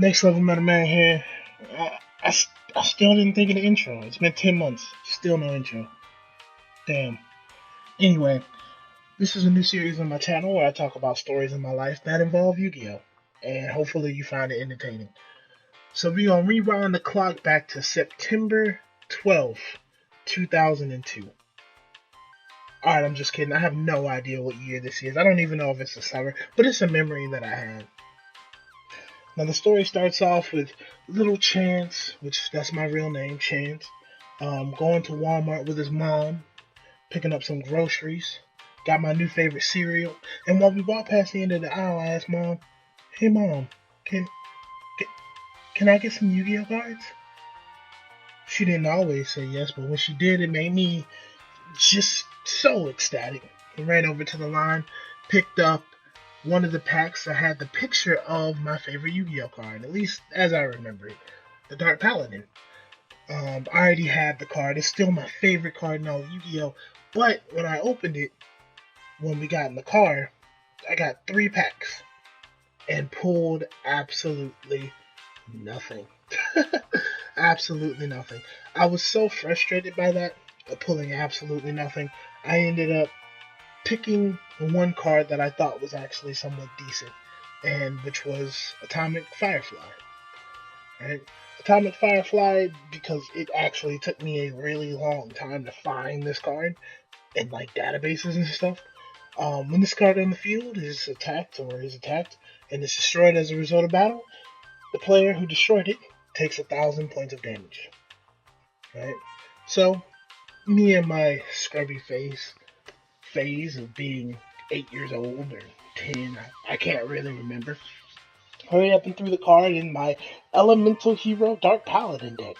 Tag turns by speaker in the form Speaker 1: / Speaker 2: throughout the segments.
Speaker 1: NextlevelMetaman here. I, I, I still didn't think of the intro. It's been 10 months. Still no intro. Damn. Anyway, this is a new series on my channel where I talk about stories in my life that involve Yu-Gi-Oh! And hopefully you find it entertaining. So we're going to rewind the clock back to September 12th, 2002. Alright, I'm just kidding. I have no idea what year this is. I don't even know if it's the summer, but it's a memory that I had. Now the story starts off with little Chance, which that's my real name, Chance, going to Walmart with his mom, picking up some groceries, got my new favorite cereal, and while we walked past the end of the aisle, I asked Mom, "Hey Mom, can, can I get some Yu-Gi-Oh cards?" She didn't always say yes, but when she did, it made me just so ecstatic. I ran over to the line, picked up one of the packs that had the picture of my favorite Yu-Gi-Oh card, at least as I remember it, the Dark Paladin. I already had the card. It's still my favorite card in all of Yu-Gi-Oh. But when I opened it, when we got in the car, I got 3 packs and pulled absolutely nothing. Absolutely nothing. I was so frustrated by that, pulling absolutely nothing. I ended up picking one card that I thought was actually somewhat decent, and which was Atomic Firefly. Right? Atomic Firefly, because it actually took me a really long time to find this card in like databases and stuff. When this card on the field is attacked and is destroyed as a result of battle, the player who destroyed it takes 1,000 points of damage. Right? So, me and my scrubby phase of being 8 years old or 10, I can't really remember. Hurried up and threw the card in my Elemental Hero Dark Paladin deck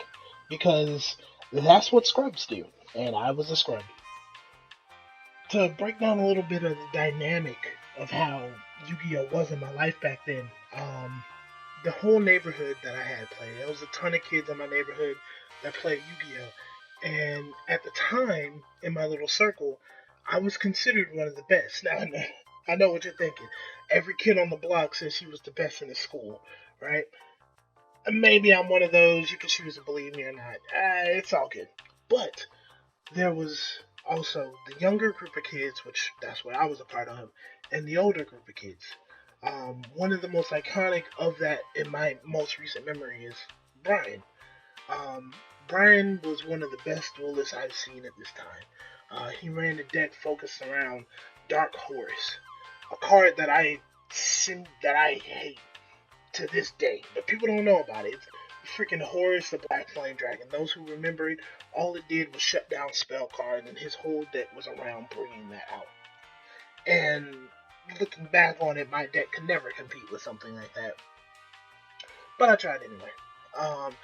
Speaker 1: because that's what scrubs do, and I was a scrub. To break down a little bit of the dynamic of how Yu-Gi-Oh was in my life back then, the whole neighborhood that I had played, there was a ton of kids in my neighborhood that played Yu-Gi-Oh, and at the time in my little circle, I was considered one of the best. Now I know what you're thinking. Every kid on the block says he was the best in the school, right? Maybe I'm one of those. You can choose to believe me or not. It's all good. But there was also the younger group of kids, which that's what I was a part of, and the older group of kids. One of the most iconic of that in my most recent memory is Brian. Um, Brian was one of the best duelists I've seen at this time. He ran a deck focused around Dark Horse, a card that I hate to this day, but people don't know about it. It's freaking Horus, the Black Flame Dragon. Those who remember it, all it did was shut down spell cards, and his whole deck was around bringing that out. And looking back on it, my deck could never compete with something like that. But I tried anyway. Um,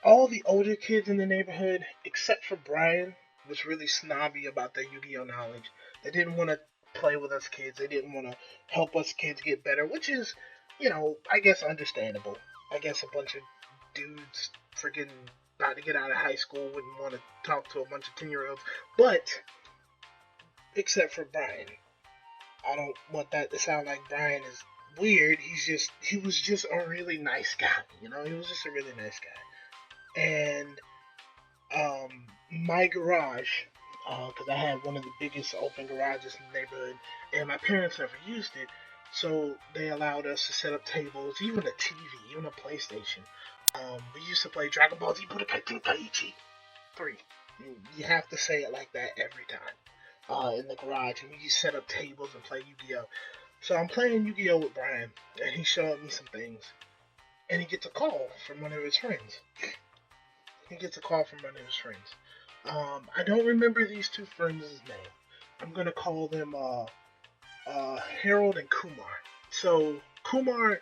Speaker 1: all the older kids in the neighborhood, except for Brian, was really snobby about their Yu-Gi-Oh knowledge. They didn't want to play with us kids. They didn't want to help us kids get better, which is, I guess understandable. I guess a bunch of dudes freaking about to get out of high school wouldn't want to talk to a bunch of 10-year-olds. But, except for Brian. I don't want that to sound like Brian is weird. He was just a really nice guy. He was just a really nice guy. And my garage, because I had one of the biggest open garages in the neighborhood, and my parents never used it, so they allowed us to set up tables, even a TV, even a PlayStation. We used to play Dragon Ball Z Budokai Tenkaichi 3. You have to say it like that every time. In the garage, and we just set up tables and play Yu-Gi-Oh. So I'm playing Yu-Gi-Oh with Brian, and he showed me some things, and he gets a call from one of his friends. I don't remember these two friends' name. I'm gonna call them Harold and Kumar. So Kumar,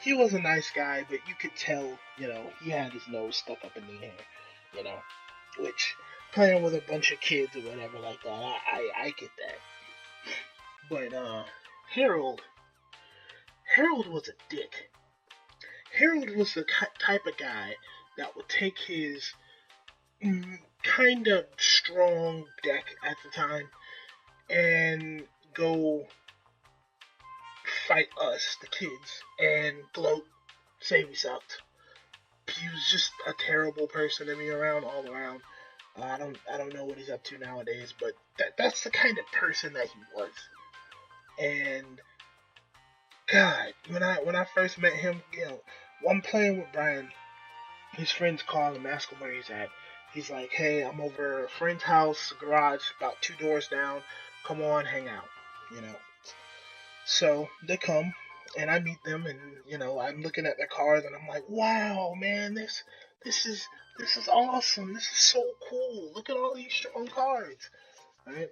Speaker 1: he was a nice guy, but you could tell, he had his nose stuck up in the air, you know, which playing with a bunch of kids or whatever like that, I get that. But Harold, Harold was a dick. Harold was the type of guy that would take his kind of strong deck at the time and go fight us, the kids, and gloat say we sucked. He was just a terrible person to be around all around. I don't know what he's up to nowadays, but that's the kind of person that he was. And God, when I first met him, I'm playing with Brian. His friends call him, ask him where he's at. He's like, hey, I'm over a friend's house, garage, about 2 doors down. Come on, hang out. You know. So they come, and I meet them, and I'm looking at their cars, and I'm like, wow, man, this is this is awesome. This is so cool. Look at all these strong cards, right?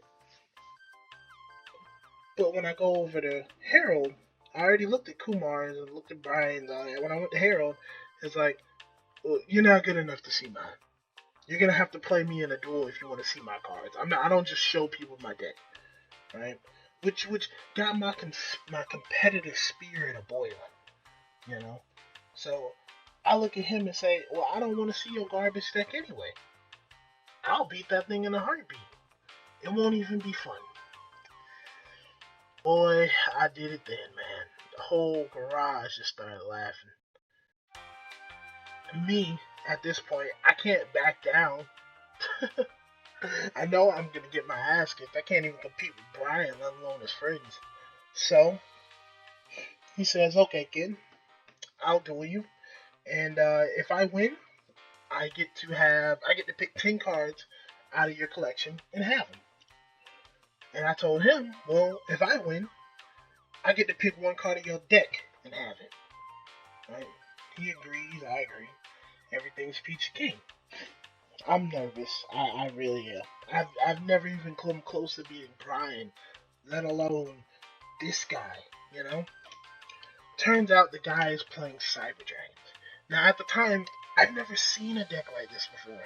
Speaker 1: But when I go over to Harold, I already looked at Kumar's and looked at Brian's. When I went to Harold, it's like, well, you're not good enough to see mine. You're gonna have to play me in a duel if you want to see my cards. I'm not. I don't just show people my deck, right? Which got my competitive spirit a boiling, you know. So I look at him and say, well, I don't want to see your garbage deck anyway. I'll beat that thing in a heartbeat. It won't even be fun. Boy, I did it then, man. The whole garage just started laughing. And me, at this point, I can't back down. I know I'm gonna get my ass kicked. I can't even compete with Brian, let alone his friends. So he says, "Okay, kid, I'll duel you, and if I win, I get to pick 10 cards out of your collection and have them." And I told him, "Well, if I win, I get to pick 1 card of your deck and have it." Right? He agrees. I agree. Everything's peachy keen. I'm nervous. I really am. I've never even come close to beating Brian, let alone this guy. You know. Turns out the guy is playing Cyber Dragons. Now at the time, I've never seen a deck like this before.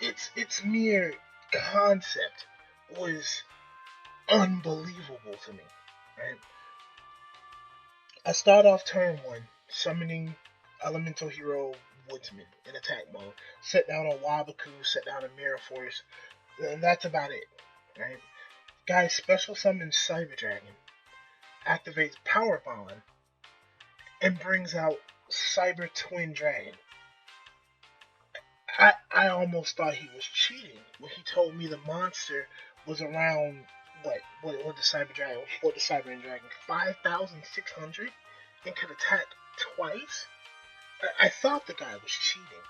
Speaker 1: Its mere concept was unbelievable to me. Right? I start off turn 1 summoning Elemental Hero Woodsman in attack mode. Set down a Wabaku, set down a Mirror Force, and that's about it. Right? Guy special summons Cyber Dragon, activates Power Bond, and brings out Cyber Twin Dragon. I almost thought he was cheating when he told me the monster was around what the Cyber Dragon, what the Cyber Dragon, 5,600 and could attack twice. I thought the guy was cheating.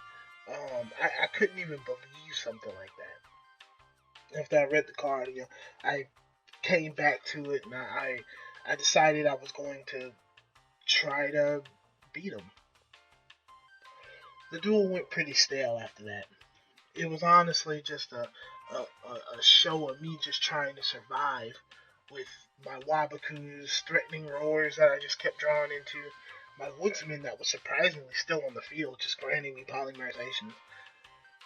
Speaker 1: I couldn't even believe something like that. After I read the card, I came back to it and I decided I was going to try to beat him. The duel went pretty stale after that. It was honestly just a show of me just trying to survive with my Wabakus, threatening roars that I just kept drawing into, my Woodsman that was surprisingly still on the field, just granting me polymerization,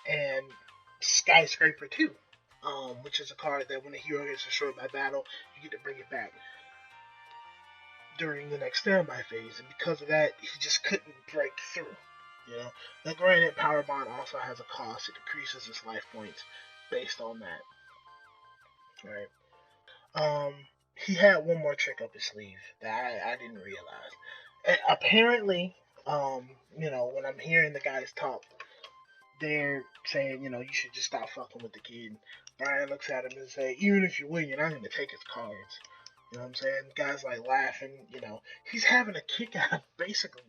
Speaker 1: and Skyscraper 2, which is a card that when a hero gets destroyed by battle, you get to bring it back during the next standby phase, and because of that, he just couldn't break through. Now granted, Power Bond also has a cost. It decreases his life points based on that. Right. He had one more trick up his sleeve that I didn't realize. And apparently, when I'm hearing the guys talk, they're saying, you should just stop fucking with the kid. Brian looks at him and say, even if you win, you're not going to take his cards. You know what I'm saying? The guy's like laughing, he's having a kick out of basically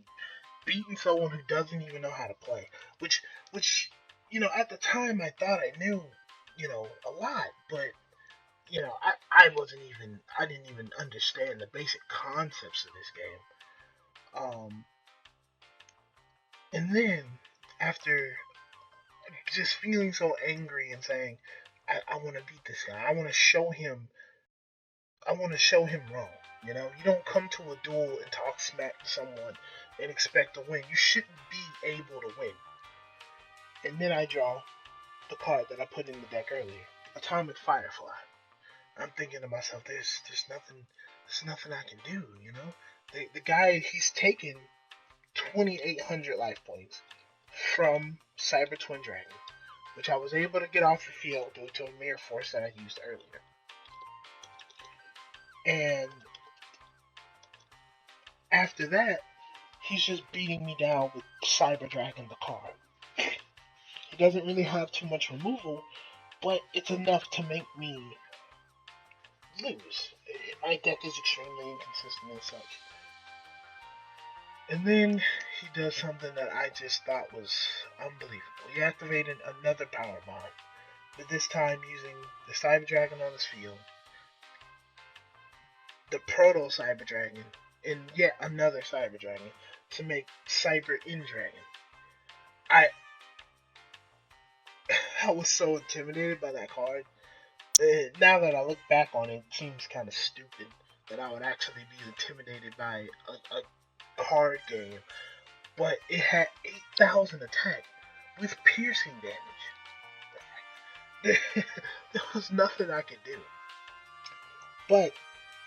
Speaker 1: beating someone who doesn't even know how to play. Which, at the time I thought I knew, a lot, but I didn't even understand the basic concepts of this game. And then after just feeling so angry and saying, I want to beat this guy. I want to show him wrong. You don't come to a duel and talk smack to someone and expect to win. You shouldn't be able to win. And then I draw the card that I put in the deck earlier, Atomic Firefly. I'm thinking to myself, there's nothing I can do. The guy, he's taken 2,800 life points from Cyber Twin Dragon, which I was able to get off the field due to a Mirror Force that I used earlier. And after that, he's just beating me down with Cyber Dragon the card. He doesn't really have too much removal, but it's enough to make me lose. My deck is extremely inconsistent and such. And then he does something that I just thought was unbelievable. He activated another power bond, but this time using the Cyber Dragon on his field, the Proto Cyber Dragon, and yet another Cyber Dragon to make Cyber In Dragon. I I was so intimidated by that card. Now that I look back on it, it seems kind of stupid that I would actually be intimidated by a card game. But it had 8,000 attack with piercing damage. There was nothing I could do. But,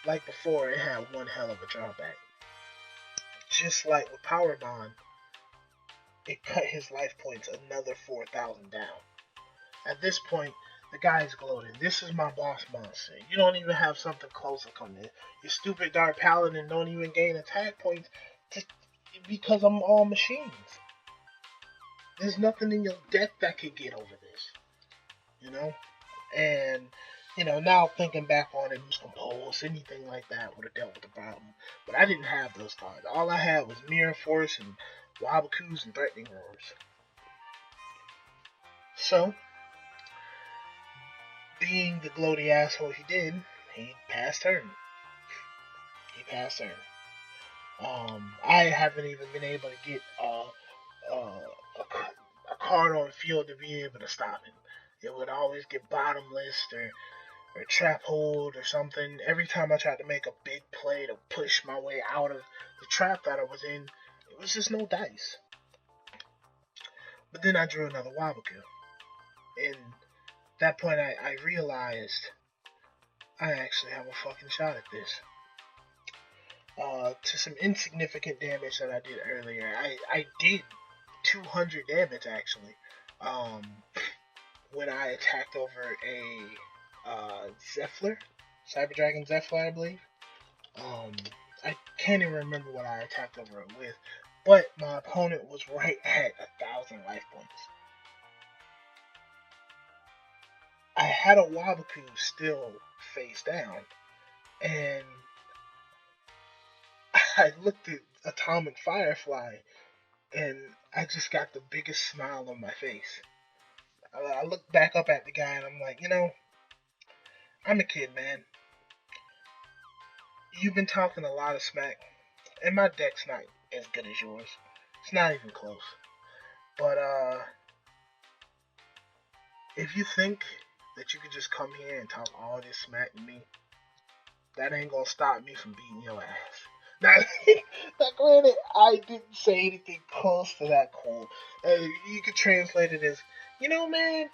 Speaker 1: like before, it had one hell of a drawback. Just like with Power Bond, it cut his life points another 4,000 down. At this point, the guy's gloating. This is my boss monster. You don't even have something closer come in. Your stupid Dark Paladin don't even gain attack points because I'm all machines. There's nothing in your deck that could get over this. You know? And, now thinking back on it, who's composed, anything like that would have dealt with the problem. But I didn't have those cards. All I had was Mirror Force and Wabakus and Threatening Roars. So, being the gloaty asshole he did, he passed turn. I haven't even been able to get a card on the field to be able to stop him. It would always get bottomless or trap hold or something. Every time I tried to make a big play to push my way out of the trap that I was in, it was just no dice. But then I drew another Wabaku. And at that point I realized I actually have a fucking shot at this. To some insignificant damage that I did earlier, I did 200 damage actually. When I attacked over a Zephyr, Cyber Dragon Zephyr, I believe. I can't even remember what I attacked over it with, but my opponent was right at 1,000 life points. I had a Wabaku still face down, and I looked at Atomic Firefly, and I just got the biggest smile on my face. I looked back up at the guy, and I'm like, I'm a kid, man. You've been talking a lot of smack, and my deck's not as good as yours. It's not even close. But, if you think that you could just come here and talk all this smack to me, that ain't gonna stop me from beating your ass. Now, granted, I didn't say anything close to that cool. You could translate it as, man,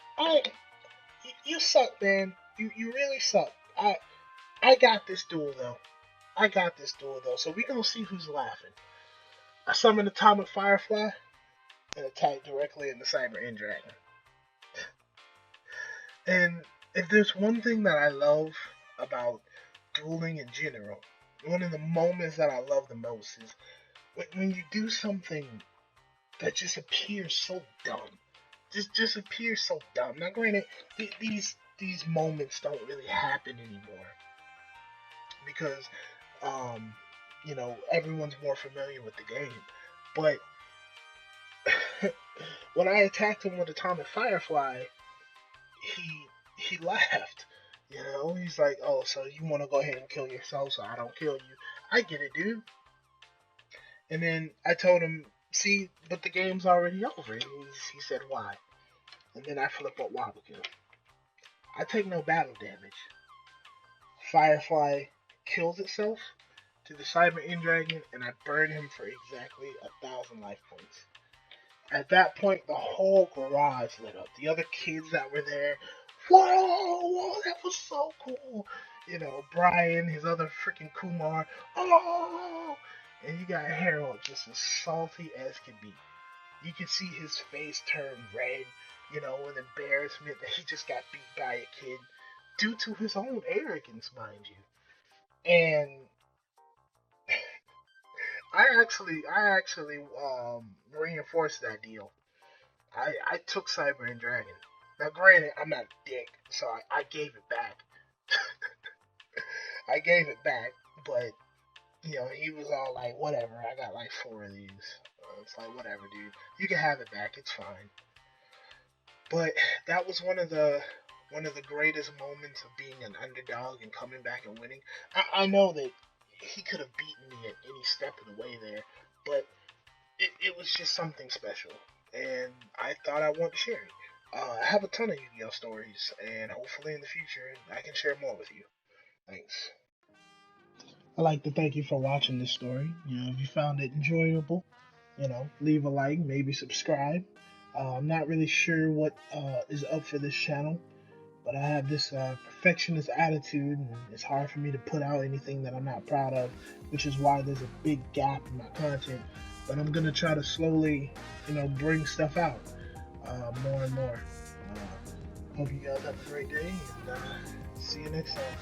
Speaker 1: you suck, man. You really suck. I got this duel though. So we gonna see who's laughing. I summoned Atomic Firefly and attacked directly in the Cyber End Dragon. And if there's one thing that I love about dueling in general, one of the moments that I love the most is when you do something that just appears so dumb. Just appears so dumb. Now, granted, these moments don't really happen anymore because, everyone's more familiar with the game. But when I attacked him with Atomic Firefly, he laughed. He's like, "Oh, so you want to go ahead and kill yourself so I don't kill you? I get it, dude." And then I told him, "See, but the game's already over." And he said, "Why?" And then I flip up Wabaku. I take no battle damage. Firefly kills itself to the Cyber End Dragon, and I burn him for exactly 1,000 life points. At that point, the whole garage lit up. The other kids that were there, whoa, that was so cool. Brian, his other freaking Kumar, oh, and you got Harold just as salty as can be. You can see his face turn red, with embarrassment that he just got beat by a kid due to his own arrogance, mind you. And I actually reinforced that deal. I took Cyber and Dragon. Now, granted, I'm not a dick, so I gave it back. I gave it back, but he was all like, "Whatever, I got like four of these." It's like, whatever, dude. You can have it back. It's fine. But that was one of the greatest moments of being an underdog and coming back and winning. I know that he could have beaten me at any step of the way there, but it was just something special, and I thought I wanted to share it. I have a ton of Yu-Gi-Oh stories, and hopefully in the future I can share more with you. Thanks. I'd like to thank you for watching this story. If you found it enjoyable, leave a like, maybe subscribe. I'm not really sure what is up for this channel, but I have this perfectionist attitude, and it's hard for me to put out anything that I'm not proud of, which is why there's a big gap in my content. But I'm gonna try to slowly, bring stuff out more and more. Hope you guys have a great day, and see you next time.